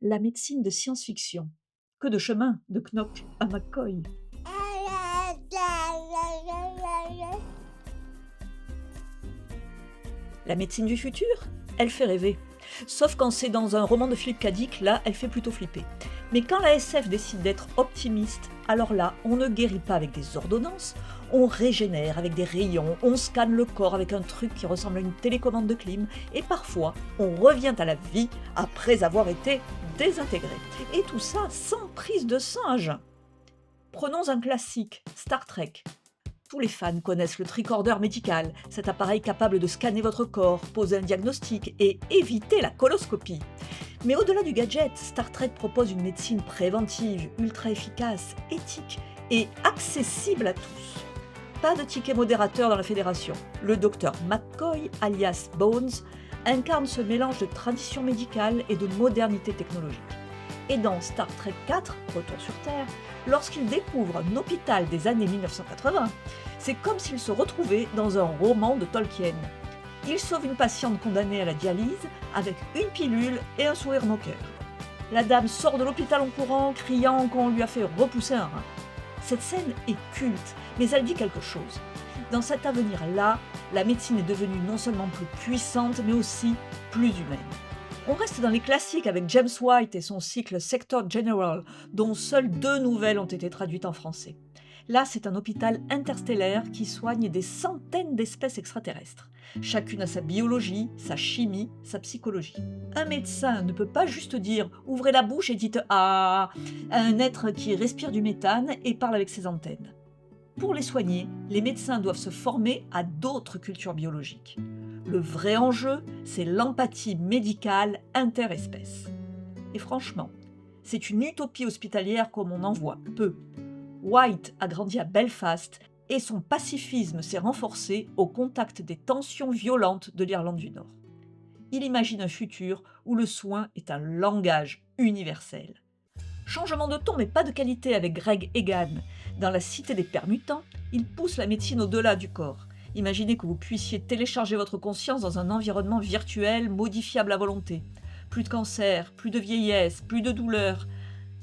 La médecine de science-fiction. Que de chemin de Knock à McCoy. La médecine du futur, elle fait rêver. Sauf quand c'est dans un roman de Philippe Cadic, là, elle fait plutôt flipper. Mais quand la SF décide d'être optimiste, alors là, on ne guérit pas avec des ordonnances, on régénère avec des rayons, on scanne le corps avec un truc qui ressemble à une télécommande de clim, et parfois, on revient à la vie après avoir été désintégré. Et tout ça sans prise de singe. Prenons un classique, Star Trek. Tous les fans connaissent le tricorder médical, cet appareil capable de scanner votre corps, poser un diagnostic et éviter la coloscopie. Mais au-delà du gadget, Star Trek propose une médecine préventive, ultra efficace, éthique et accessible à tous. Pas de ticket modérateur dans la fédération. Le docteur McCoy, alias Bones, incarne ce mélange de tradition médicale et de modernité technologique. Et dans Star Trek 4, Retour sur Terre, lorsqu'il découvre un hôpital des années 1980, c'est comme s'il se retrouvait dans un roman de Tolkien. Il sauve une patiente condamnée à la dialyse avec une pilule et un sourire moqueur. La dame sort de l'hôpital en courant, criant qu'on lui a fait repousser un rein. Cette scène est culte, mais elle dit quelque chose. Dans cet avenir-là, la médecine est devenue non seulement plus puissante, mais aussi plus humaine. On reste dans les classiques avec James White et son cycle Sector General, dont seules 2 nouvelles ont été traduites en français. Là, c'est un hôpital interstellaire qui soigne des centaines d'espèces extraterrestres. Chacune a sa biologie, sa chimie, sa psychologie. Un médecin ne peut pas juste dire « ouvrez la bouche et dites « ah » à un être qui respire du méthane et parle avec ses antennes. Pour les soigner, les médecins doivent se former à d'autres cultures biologiques. Le vrai enjeu, c'est l'empathie médicale interespèce. Et franchement, c'est une utopie hospitalière comme on en voit peu. White a grandi à Belfast et son pacifisme s'est renforcé au contact des tensions violentes de l'Irlande du Nord. Il imagine un futur où le soin est un langage universel. Changement de ton mais pas de qualité avec Greg Egan. Dans La Cité des Permutants, il pousse la médecine au-delà du corps. Imaginez que vous puissiez télécharger votre conscience dans un environnement virtuel modifiable à volonté. Plus de cancer, plus de vieillesse, plus de douleur,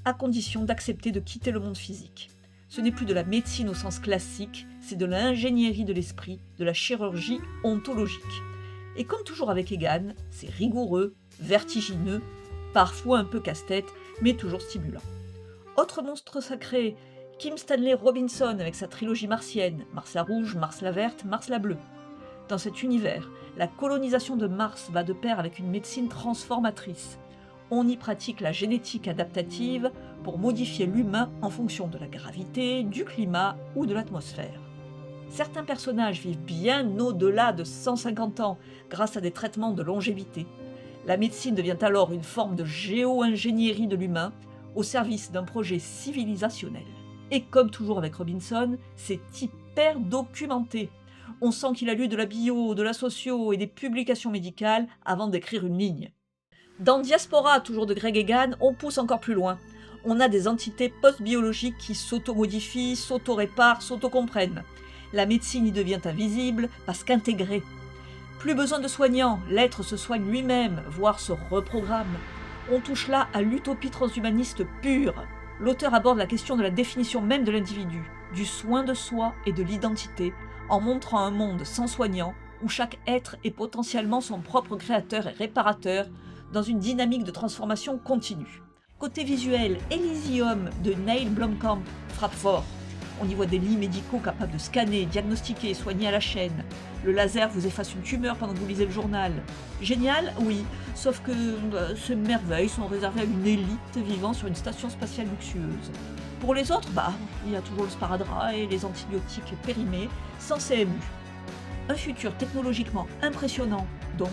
à condition d'accepter de quitter le monde physique. Ce n'est plus de la médecine au sens classique, c'est de l'ingénierie de l'esprit, de la chirurgie ontologique. Et comme toujours avec Egan, c'est rigoureux, vertigineux, parfois un peu casse-tête, mais toujours stimulant. Autre monstre sacré, Kim Stanley Robinson avec sa trilogie martienne, Mars la rouge, Mars la verte, Mars la bleue. Dans cet univers, la colonisation de Mars va de pair avec une médecine transformatrice. On y pratique la génétique adaptative pour modifier l'humain en fonction de la gravité, du climat ou de l'atmosphère. Certains personnages vivent bien au-delà de 150 ans grâce à des traitements de longévité. La médecine devient alors une forme de géo-ingénierie de l'humain au service d'un projet civilisationnel. Et comme toujours avec Robinson, c'est hyper documenté. On sent qu'il a lu de la bio, de la socio et des publications médicales avant d'écrire une ligne. Dans Diaspora, toujours de Greg Egan, on pousse encore plus loin. On a des entités post-biologiques qui s'auto-modifient, s'auto-réparent, s'auto-comprennent. La médecine y devient invisible parce qu'intégrée. Plus besoin de soignants, l'être se soigne lui-même, voire se reprogramme. On touche là à l'utopie transhumaniste pure. L'auteur aborde la question de la définition même de l'individu, du soin de soi et de l'identité, en montrant un monde sans soignant, où chaque être est potentiellement son propre créateur et réparateur, dans une dynamique de transformation continue. Côté visuel, Elysium de Neil Blomkamp frappe fort. On y voit des lits médicaux capables de scanner, diagnostiquer et soigner à la chaîne. Le laser vous efface une tumeur pendant que vous lisez le journal. Génial, oui, sauf que ces merveilles sont réservées à une élite vivant sur une station spatiale luxueuse. Pour les autres, il y a toujours le sparadrap et les antibiotiques périmés, sans CMU. Un futur technologiquement impressionnant, donc,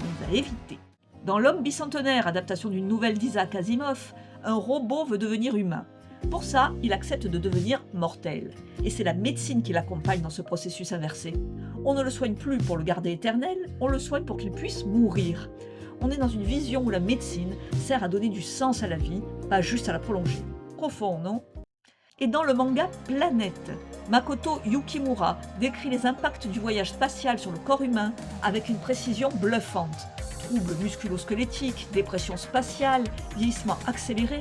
mais à éviter. Dans L'Homme bicentenaire, adaptation d'une nouvelle d'Isaac Asimov, un robot veut devenir humain. Pour ça, il accepte de devenir mortel. Et c'est la médecine qui l'accompagne dans ce processus inversé. On ne le soigne plus pour le garder éternel, on le soigne pour qu'il puisse mourir. On est dans une vision où la médecine sert à donner du sens à la vie, pas juste à la prolonger. Profond, non ? Et dans le manga Planète, Makoto Yukimura décrit les impacts du voyage spatial sur le corps humain avec une précision bluffante. troubles musculo-squelettiques, dépression spatiale, vieillissement accéléré,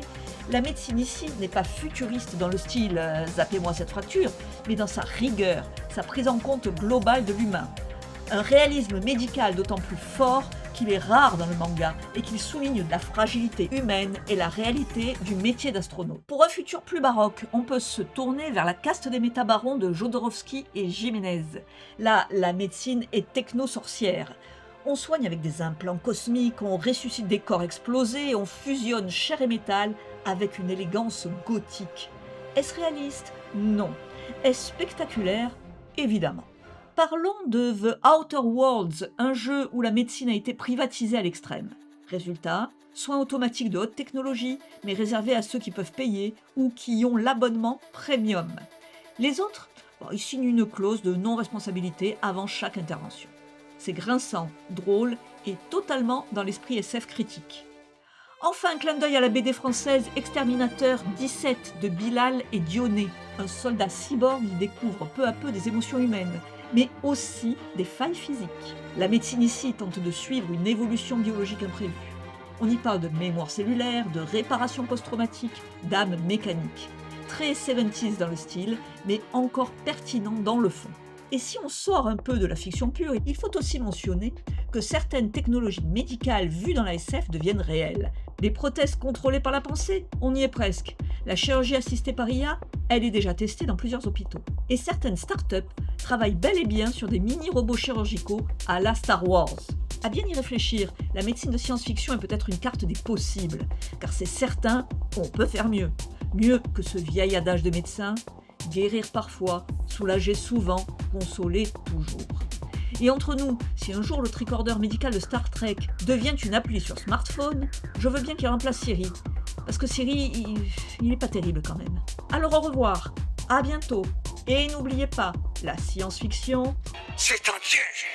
la médecine ici n'est pas futuriste dans le style zappez-moi cette fracture, mais dans sa rigueur, sa prise en compte globale de l'humain. Un réalisme médical d'autant plus fort qu'il est rare dans le manga et qu'il souligne la fragilité humaine et la réalité du métier d'astronaute. Pour un futur plus baroque, on peut se tourner vers la caste des métabarons de Jodorowsky et Jiménez. Là, la médecine est techno-sorcière. On soigne avec des implants cosmiques, on ressuscite des corps explosés, on fusionne chair et métal avec une élégance gothique. Est-ce réaliste? Non. Est-ce spectaculaire? Évidemment. Parlons de The Outer Worlds, un jeu où la médecine a été privatisée à l'extrême. Résultat, soins automatiques de haute technologie, mais réservés à ceux qui peuvent payer ou qui ont l'abonnement premium. Les autres, ils signent une clause de non-responsabilité avant chaque intervention. C'est grinçant, drôle et totalement dans l'esprit SF critique. Enfin, un clin d'œil à la BD française Exterminateur 17 de Bilal et Dionné, un soldat cyborg qui découvre peu à peu des émotions humaines, mais aussi des failles physiques. La médecine ici tente de suivre une évolution biologique imprévue. On y parle de mémoire cellulaire, de réparation post-traumatique, d'âme mécanique. Très 70s dans le style, mais encore pertinent dans le fond. Et si on sort un peu de la fiction pure, il faut aussi mentionner que certaines technologies médicales vues dans la SF deviennent réelles. Les prothèses contrôlées par la pensée, on y est presque. La chirurgie assistée par IA, elle est déjà testée dans plusieurs hôpitaux. Et certaines startups travaillent bel et bien sur des mini-robots chirurgicaux à la Star Wars. À bien y réfléchir, la médecine de science-fiction est peut-être une carte des possibles, car c'est certain, on peut faire mieux. Mieux que ce vieil adage de médecin, guérir parfois, soulager souvent, consoler toujours. Et entre nous, si un jour le tricorder médical de Star Trek devient une appli sur smartphone, je veux bien qu'il remplace Siri. Parce que Siri, il est pas terrible quand même. Alors au revoir, à bientôt. Et n'oubliez pas, la science-fiction, c'est un piège.